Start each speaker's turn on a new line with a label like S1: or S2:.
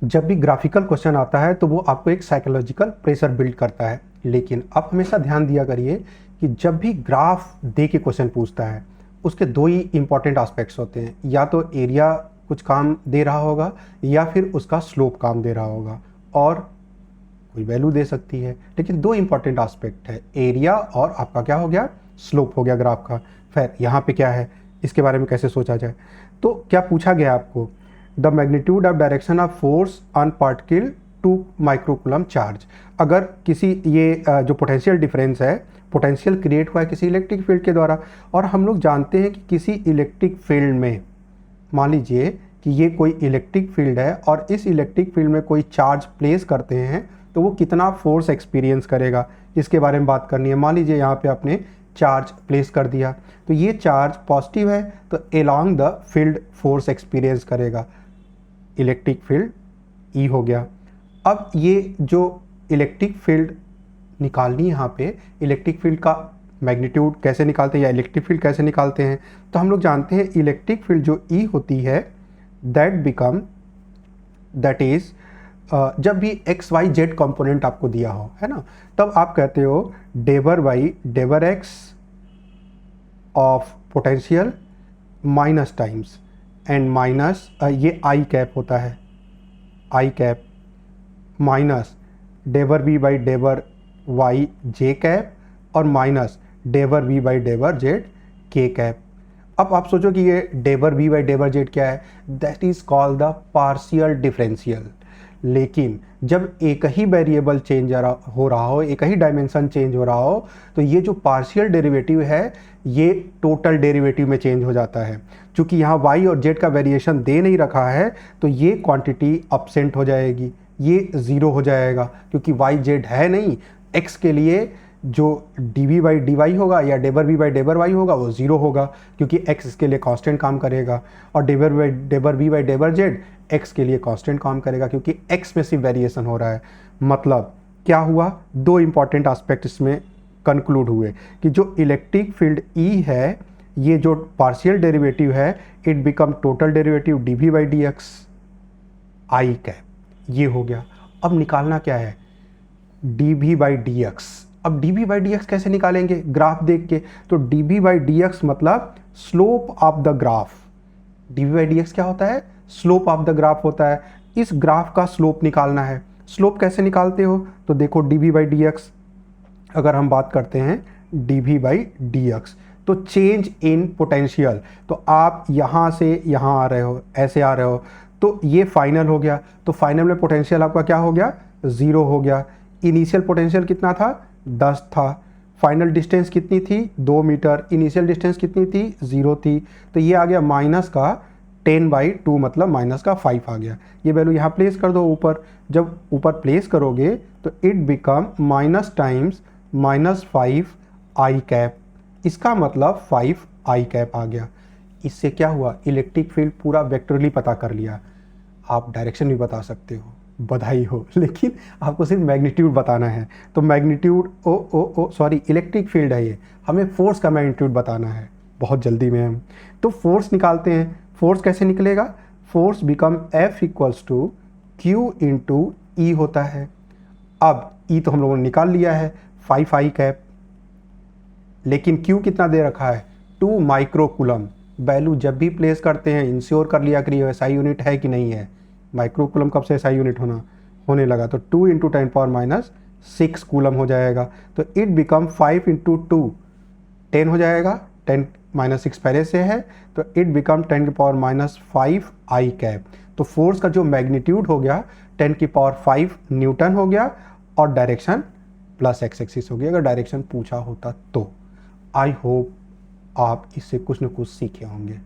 S1: जब भी graphical question आता है तो वो आपको एक साइकोलॉजिकल प्रेशर बिल्ड करता है, लेकिन आप हमेशा ध्यान दिया करिए कि जब भी ग्राफ दे के क्वेश्चन पूछता है उसके दो ही इंपॉर्टेंट एस्पेक्ट्स होते हैं, या तो एरिया कुछ काम दे रहा होगा या फिर उसका स्लोप काम दे रहा होगा, और कोई वैल्यू दे सकती है, लेकिन दो इंपॉर्टेंट एस्पेक्ट है, एरिया और आपका क्या हो गया, स्लोप हो गया ग्राफ का। फिर यहाँ पे क्या है, इसके बारे में कैसे सोचा जाए। तो क्या पूछा गया आपको, the magnitude of direction of force on particle two microcoulomb चार्ज। अगर किसी ये जो पोटेंशियल डिफरेंस है, पोटेंशियल क्रिएट हुआ है किसी इलेक्ट्रिक फील्ड के द्वारा, और हम लोग जानते हैं कि किसी इलेक्ट्रिक फील्ड में, मान लीजिए कि ये कोई इलेक्ट्रिक फील्ड है और इस इलेक्ट्रिक फील्ड में कोई चार्ज प्लेस करते हैं तो वो कितना फोर्स एक्सपीरियंस करेगा, इसके बारे में बात करनी है। मान लीजिए यहाँ पे आपने चार्ज प्लेस कर दिया तो ये चार्ज पॉजिटिव है तो along the field force experience करेगा, इलेक्ट्रिक फील्ड ई हो गया। अब ये जो इलेक्ट्रिक फील्ड निकालनी है, यहाँ पे इलेक्ट्रिक फील्ड का मैग्नीट्यूड कैसे निकालते हैं या इलेक्ट्रिक फील्ड कैसे निकालते हैं, तो हम लोग जानते हैं इलेक्ट्रिक फील्ड जो ई होती है दैट इज जब भी एक्स वाई जेड कंपोनेंट आपको दिया हो, है ना, तब आप कहते हो डेबर बाई डेबर X of potential minus times and minus ये आई कैप होता है, आई कैप माइनस डेबर बी बाई डेबर वाई जे कैप और माइनस डेबर बी बाई डेबर जेड के कैप। अब आप सोचो कि ये डेबर बी बाई डेबर जेड क्या है, that is called the partial differential. लेकिन जब एक ही वेरिएबल चेंज हो रहा हो, एक ही डायमेंशन चेंज हो रहा हो, तो ये जो पार्शियल डेरिवेटिव है ये टोटल डेरिवेटिव में चेंज हो जाता है। क्योंकि यहाँ y और z का वेरिएशन दे नहीं रखा है तो ये क्वांटिटी एब्सेंट हो जाएगी, ये ज़ीरो हो जाएगा, क्योंकि y z है नहीं। x के लिए जो dv बाई dy होगा या डेबर b बाई डेबर y होगा वो ज़ीरो होगा, क्योंकि x इसके लिए कांस्टेंट काम करेगा, और डेबर b बाई डेबर z x के लिए कांस्टेंट काम करेगा, क्योंकि x में सिर्फ वेरिएशन हो रहा है। मतलब क्या हुआ, दो इंपॉर्टेंट एस्पेक्ट इसमें कंक्लूड हुए कि जो इलेक्ट्रिक फील्ड E है, ये जो पार्शियल डेरिवेटिव है, it become total derivative dv by dx I cap, ये हो गया। अब निकालना क्या है, dv बाई dx। अब dv बाई dx कैसे निकालेंगे, ग्राफ देख के, तो dv बाई dx मतलब slope of the graph. dv by dx क्या होता है, स्लोप ऑफ द ग्राफ होता है। इस ग्राफ का स्लोप निकालना है। स्लोप कैसे निकालते हो, तो देखो dv बाई dx, अगर हम बात करते हैं dv बाई dx, तो चेंज इन पोटेंशियल, तो आप यहाँ से यहाँ आ रहे हो, ऐसे आ रहे हो, तो ये फाइनल हो गया। तो फाइनल में पोटेंशियल आपका क्या हो गया, ज़ीरो हो गया। इनिशियल पोटेंशियल कितना था, 10 था। फाइनल डिस्टेंस कितनी थी, 2 मीटर। इनिशियल डिस्टेंस कितनी थी, 0 थी। तो ये आ गया माइनस का 10/2, मतलब माइनस का 5 आ गया। ये वैल्यू यहाँ प्लेस कर दो ऊपर। जब ऊपर प्लेस करोगे तो it become minus times -5 I cap, इसका मतलब 5 आई कैप आ गया। इससे क्या हुआ, इलेक्ट्रिक फील्ड पूरा वेक्टरली पता कर लिया। आप डायरेक्शन भी बता सकते हो, बधाई हो, लेकिन आपको सिर्फ मैग्नीट्यूड बताना है। तो मैग्नीट्यूड सॉरी इलेक्ट्रिक फील्ड है ये, हमें फोर्स का मैग्नीट्यूड बताना है, बहुत जल्दी में हम तो फोर्स निकालते हैं। फोर्स कैसे निकलेगा, force become F equals to Q into E होता है। अब ई तो हम लोगों ने निकाल लिया है, 5 आई कैप, लेकिन Q कितना दे रखा है, 2 माइक्रोकूलम। वैल्यू जब भी प्लेस करते हैं इंश्योर कर लिया करिए SI यूनिट है कि नहीं है। माइक्रोकूलम कब से SI यूनिट होने लगा, तो 2 इंटू 10⁻6 कूलम हो जाएगा। तो इट बिकम 5 इंटू 2 10 हो जाएगा, 10⁻6 पहले से है, तो इट बिकम 10⁻5 आई कैप। तो फोर्स का जो मैग्नीट्यूड हो गया 10⁵ न्यूटन हो गया, और डायरेक्शन प्लस x एक्सिस हो गया, अगर डायरेक्शन पूछा होता तो। आई होप आप इससे कुछ न कुछ सीखे होंगे।